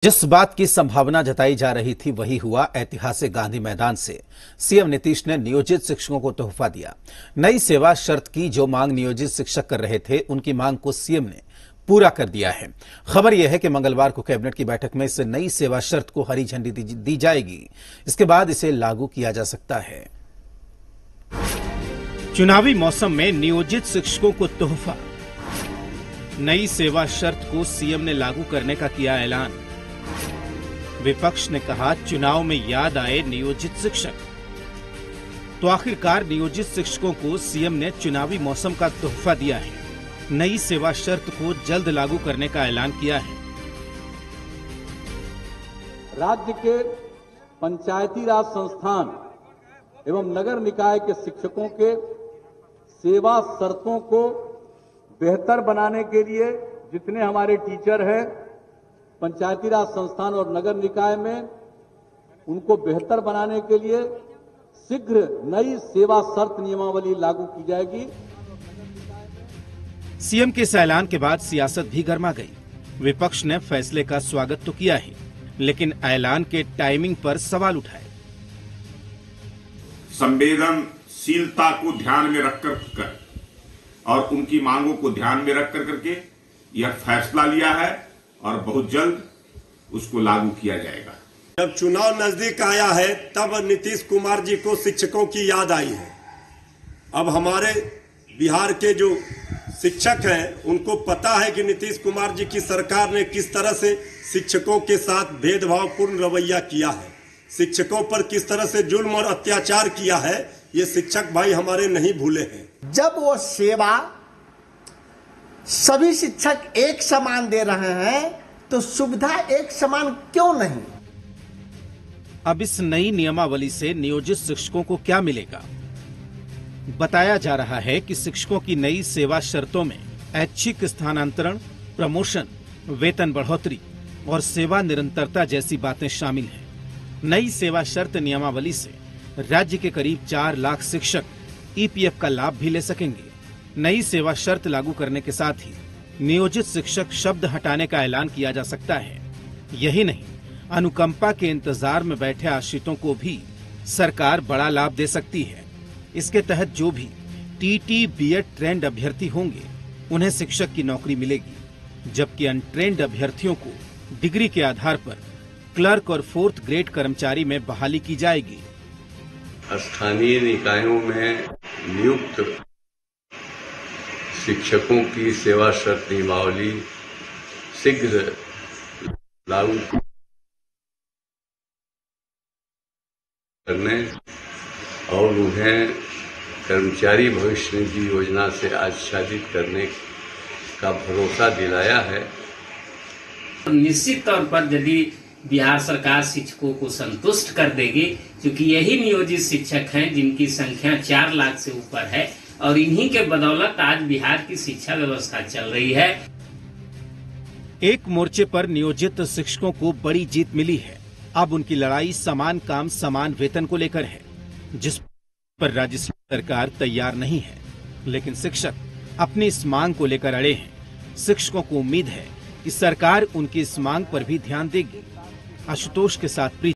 जिस बात की संभावना जताई जा रही थी वही हुआ। ऐतिहासिक गांधी मैदान से सीएम नीतीश ने नियोजित शिक्षकों को तोहफा दिया। नई सेवा शर्त की जो मांग नियोजित शिक्षक कर रहे थे, उनकी मांग को सीएम ने पूरा कर दिया है। खबर यह है कि मंगलवार को कैबिनेट की बैठक में इस नई सेवा शर्त को हरी झंडी दी जाएगी। इसके बाद इसे लागू किया जा सकता है। चुनावी मौसम में नियोजित शिक्षकों को तोहफा। नई सेवा शर्त को सीएम ने लागू करने का किया ऐलान। विपक्ष ने कहा, चुनाव में याद आए नियोजित शिक्षक। तो आखिरकार नियोजित शिक्षकों को सीएम ने चुनावी मौसम का तोहफा दिया है। नई सेवा शर्त को जल्द लागू करने का ऐलान किया है। राज्य के पंचायती राज संस्थान एवं नगर निकाय के शिक्षकों के सेवा शर्तों को बेहतर बनाने के लिए जितने हमारे टीचर हैं पंचायती राज संस्थान और नगर निकाय में, उनको बेहतर बनाने के लिए शीघ्र नई सेवा शर्त नियमावली लागू की जाएगी। सीएम के इस ऐलान के बाद सियासत भी गर्मा गई। विपक्ष ने फैसले का स्वागत तो किया ही, लेकिन ऐलान के टाइमिंग पर सवाल उठाए। संवेदनशीलता को ध्यान में रखकर और उनकी मांगों को ध्यान में रख करके यह फैसला लिया है और बहुत जल्द उसको लागू किया जाएगा। जब चुनाव नजदीक आया है तब नीतीश कुमार जी को शिक्षकों की याद आई है। अब हमारे बिहार के जो शिक्षक हैं उनको पता है कि नीतीश कुमार जी की सरकार ने किस तरह से शिक्षकों के साथ भेदभावपूर्ण रवैया किया है, शिक्षकों पर किस तरह से जुल्म और अत्याचार किया है, ये शिक्षक भाई हमारे नहीं भूले हैं। जब वो सेवा सभी शिक्षक एक समान दे रहे हैं तो सुविधा एक समान क्यों नहीं? अब इस नई नियमावली से नियोजित शिक्षकों को क्या मिलेगा? बताया जा रहा है कि शिक्षकों की नई सेवा शर्तों में ऐच्छिक स्थानांतरण, प्रमोशन, वेतन बढ़ोतरी और सेवा निरंतरता जैसी बातें शामिल हैं। नई सेवा शर्त नियमावली से राज्य के करीब 4 लाख शिक्षक ईपीएफ का लाभ भी ले सकेंगे। नई सेवा शर्त लागू करने के साथ ही नियोजित शिक्षक शब्द हटाने का ऐलान किया जा सकता है। यही नहीं, अनुकंपा के इंतजार में बैठे आश्रितों को भी सरकार बड़ा लाभ दे सकती है। इसके तहत जो भी टीटी बीएड ट्रेंड अभ्यर्थी होंगे उन्हें शिक्षक की नौकरी मिलेगी, जबकि अनट्रेंड अभ्यर्थियों को डिग्री के आधार पर क्लर्क और 4th ग्रेड कर्मचारी में बहाली की जाएगी। स्थानीय निकायों में नियुक्त शिक्षकों की सेवा शर्त नियमावली शीघ्र लागू करने और उन्हें कर्मचारी भविष्य निधि योजना से आच्छादित करने का भरोसा दिलाया है। निश्चित तौर पर यदि बिहार सरकार शिक्षकों को संतुष्ट कर देगी, क्योंकि यही नियोजित शिक्षक हैं जिनकी संख्या 4 लाख से ऊपर है और इन्हीं के बदौलत आज बिहार की शिक्षा व्यवस्था चल रही है। एक मोर्चे पर नियोजित शिक्षकों को बड़ी जीत मिली है। अब उनकी लड़ाई समान काम समान वेतन को लेकर है, जिस पर राज्य सरकार तैयार नहीं है। लेकिन शिक्षक अपनी इस मांग को लेकर अड़े हैं। शिक्षकों को उम्मीद है कि सरकार उनकी इस मांग पर भी ध्यान देगी। आशुतोष के साथ